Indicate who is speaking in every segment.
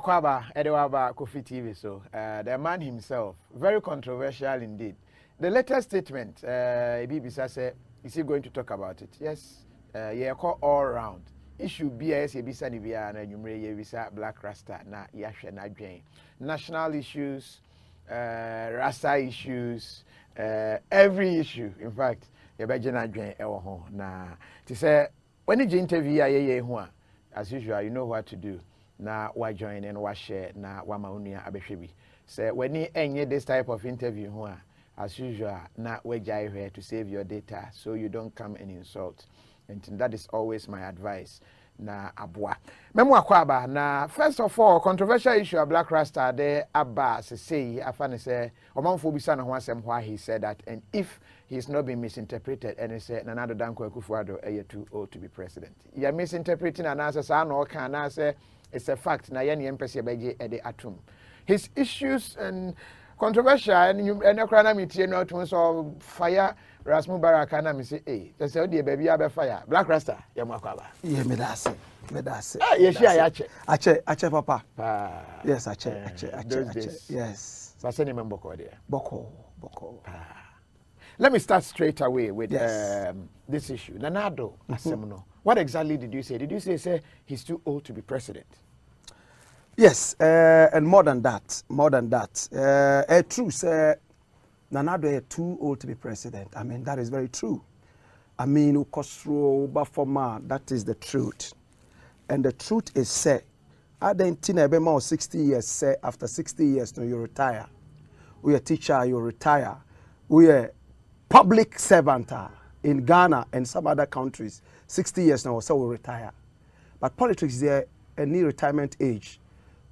Speaker 1: Makwaba, Edewaba, Kofi TV. So, the man himself, very controversial indeed. The latest statement, Ibibisa said, is he going to talk about it? Yes, yeah, call all round. Issue BIS, Ibisa Nibia, and Numre, Ibisa, Blakk Rasta, na Yasha, na Jane. National issues, Rasta issues, every issue, in fact, Yabajana Jane, na. To say, when you interview, as usual, you know what to do. Na wa join and wa share na wa maunia abehwebi. Say when you enye this type of interview as usual na we jai here to save your data so you don't come and insult. And that is always my advice. Na abwa. Memo akwaba na first of all controversial issue of Blakk Rasta there aba say afane say omanfo bisa na ho asem why he said that, and if he's not been misinterpreted and he said Nana Addo Akuffo Addo too old to be president. You are misinterpreting and answer sa no can answer. It's a fact. Na yani empesi beje ede atum. His issues and controversial and ekrana mitie no to so fire Rasmu Barakana mi say they say odi baby abe fire Blakk Rasta yamakwaba.
Speaker 2: Yeah, me that's it.
Speaker 1: Ah, yes, yeah,
Speaker 2: ache papa. Yes, ache. Yes.
Speaker 1: So say name boko there.
Speaker 2: Boko.
Speaker 1: Let me start straight away with this issue. Nana Addo Asemno. What exactly did you say? Did you say he's too old to be president?
Speaker 2: Yes, and more than that. True, say Nana Addo is too old to be president. I mean, that is very true. I mean, that is the truth. And the truth is, say, I don't think about 60 years, say, after 60 years, no, you retire. We are teacher, you retire. We are public servant in Ghana and some other countries. 60 years now, so we retire. But politics is a near retirement age.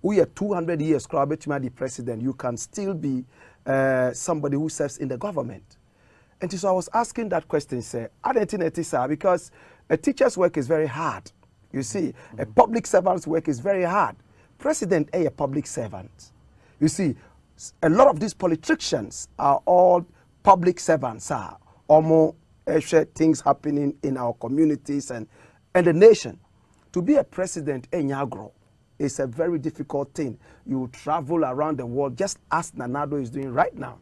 Speaker 2: We are 200 years, the president. You can still be somebody who serves in the government. And so I was asking that question, say, I don't think it is, because a teacher's work is very hard. You see, a public servant's work is very hard. President is a public servant. You see, a lot of these politrictians are all public servants, or more things happening in our communities and the nation. To be a president in Nyagro is a very difficult thing. You travel around the world, just as Nana Addo is doing right now.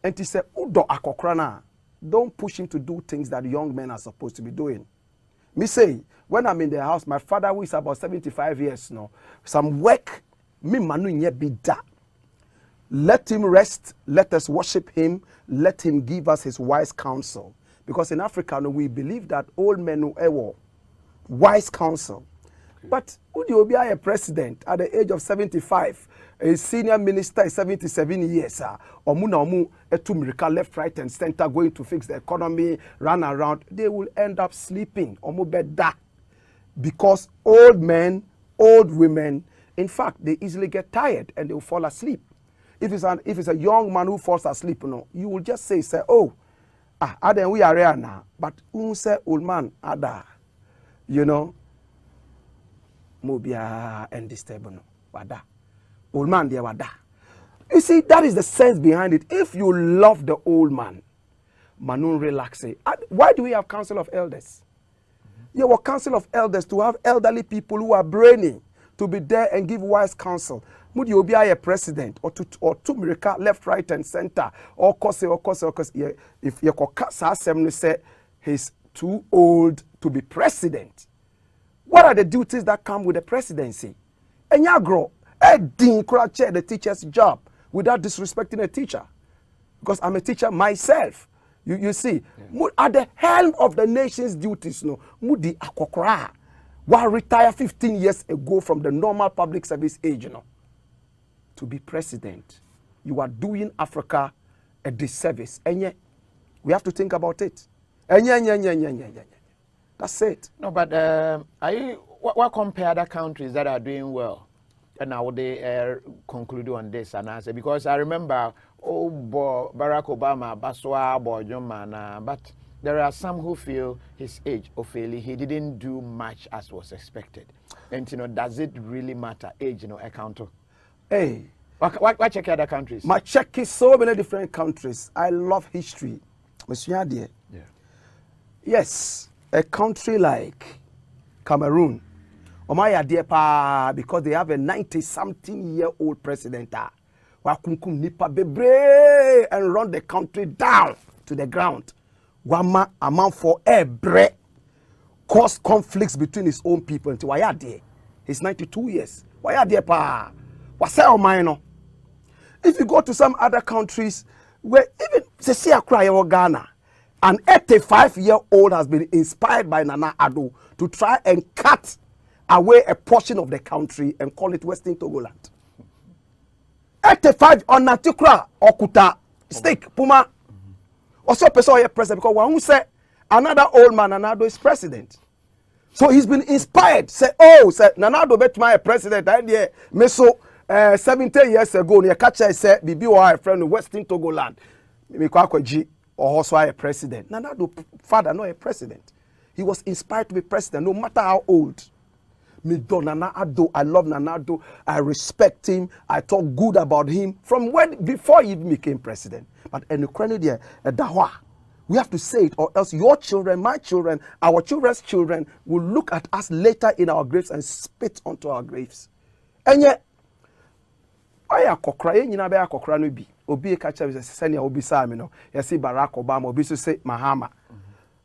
Speaker 2: And to say, Udo Akokrana, don't push him to do things that young men are supposed to be doing. Me say, when I'm in the house, my father, who is about 75 years now, some work, me manu nye be da. Let him rest, let us worship him, let him give us his wise counsel. Because in Africa, we believe that old men who ever wise counsel. Okay. But would you be a president at the age of 75, a senior minister is 77 years, or munamu etu miracle left, right, and center going to fix the economy, run around, they will end up sleeping or better. Because old men, old women, in fact, they easily get tired and they will fall asleep. If it's a young man who falls asleep, you will just say, oh, Aden we are here now, but who say old man Ada, mobia and stable no wada. Old man there wada. You see, that is the sense behind it. If you love the old man, manun relax. Why do we have council of elders? You have a council of elders to have elderly people who are brainy to be there and give wise counsel. Would you be a president or two miracle left, right, and center or cause if your assembly say he's too old to be president? What are the duties that come with the presidency? And you grow the teacher's job without disrespecting a teacher, because I'm a teacher myself. You see, at the helm of the nation's duties, Mudi Akokra, who retired 15 years ago from the normal public service age, to be president. You are doing Africa a disservice. And yet, we have to think about it. And that's it.
Speaker 1: No, but what compare other countries that are doing well? And now they conclude on this and answer, because I remember Barack Obama, Baswa, Bojomana, but there are some who feel his age, Ophélie, he didn't do much as was expected. And does it really matter? Age, account.
Speaker 2: Hey,
Speaker 1: why check other countries?
Speaker 2: My check is so many different countries. I love history. Monsieur Adie. Yeah. Yes, a country like Cameroon, Omaya dear pa because they have a 90-something-year-old president. Wakunkum nipa bebre and run the country down to the ground. Wama amount for ebre cause conflicts between his own people until why are there? He's 92 years. Why are there pa? Wasa minor? If you go to some other countries where even Cecilia Cry or Ghana, an 85-year-old has been inspired by Nana Addo to try and cut away a portion of the country and call it Western Togoland. 85 on Natikra Okuta Stick Puma. Also, person president because one who said another old man Nana Addo is president. So he's been inspired. Say, oh, say Nana Addo bet my president. I me so 70 years ago, near catcher said, "Bibi or a friend of Western Togoland." Me kwakwaji or also a president. Nana Addo father not a president. He was inspired to be president, no matter how old. Me do Nana Addo, I love Nana Addo, I respect him, I talk good about him from before he became president. But in Ukraine, we have to say it, or else your children, my children, our children's children will look at us later in our graves and spit onto our graves. And yet, I akokra ye nyina be akokra no bi obi e ka cha be se senia obi sa me no ye see Barack Obama obi so say Mahama.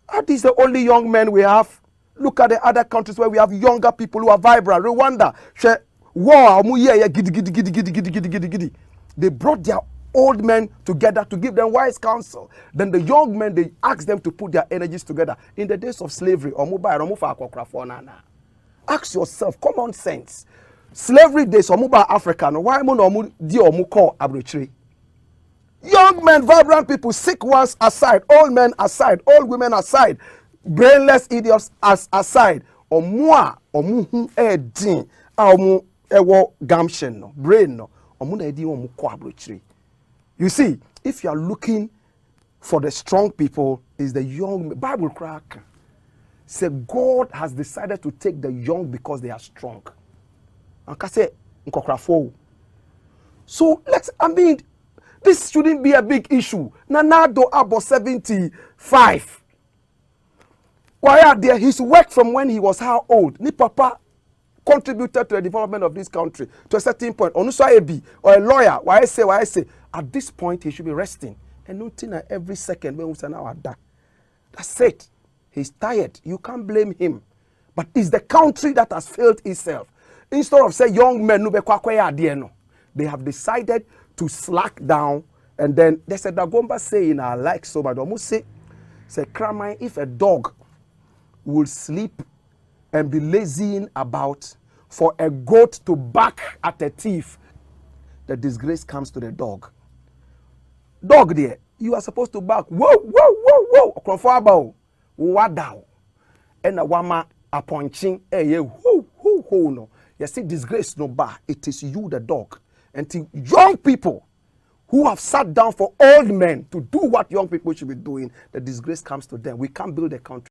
Speaker 2: Are these the only young men we have? Look at the other countries where we have younger people who are vibrant. Rwanda, war, they brought their old men together to give them wise counsel. Then the young men, they asked them to put their energies together. In the days of slavery, ask yourself, common sense. Slavery days, African, why young men, vibrant people, sick ones aside, old men aside, old women aside, brainless idiots aside, or moi, or muhu edin, or ewo gumption, no, brain, no, or muna edi or mukwabrochri. You see, if you are looking for the strong people, is the young. Bible crack. Say God has decided to take the young because they are strong. So this shouldn't be a big issue. Nana Addo about 75. Why are there? He's worked from when he was how old? Ni papa contributed to the development of this country to a certain point. Onusa Ebi or a lawyer. Why I say? At this point, he should be resting. And nothing every second when we say now that. That's it. He's tired. You can't blame him. But it's the country that has failed itself. Instead of say young men, they have decided to slack down. And then they said that Gomba saying I like so, but almost say Kramai, if a dog will sleep and be lazying about for a goat to bark at a thief, the disgrace comes to the dog. Dog there, you are supposed to bark, whoa, whoa, whoa, whoa, wadaw. And a wama aponching, who, no. You see, disgrace no bar, it is you, the dog. Until young people who have sat down for old men to do what young people should be doing, the disgrace comes to them. We can't build a country.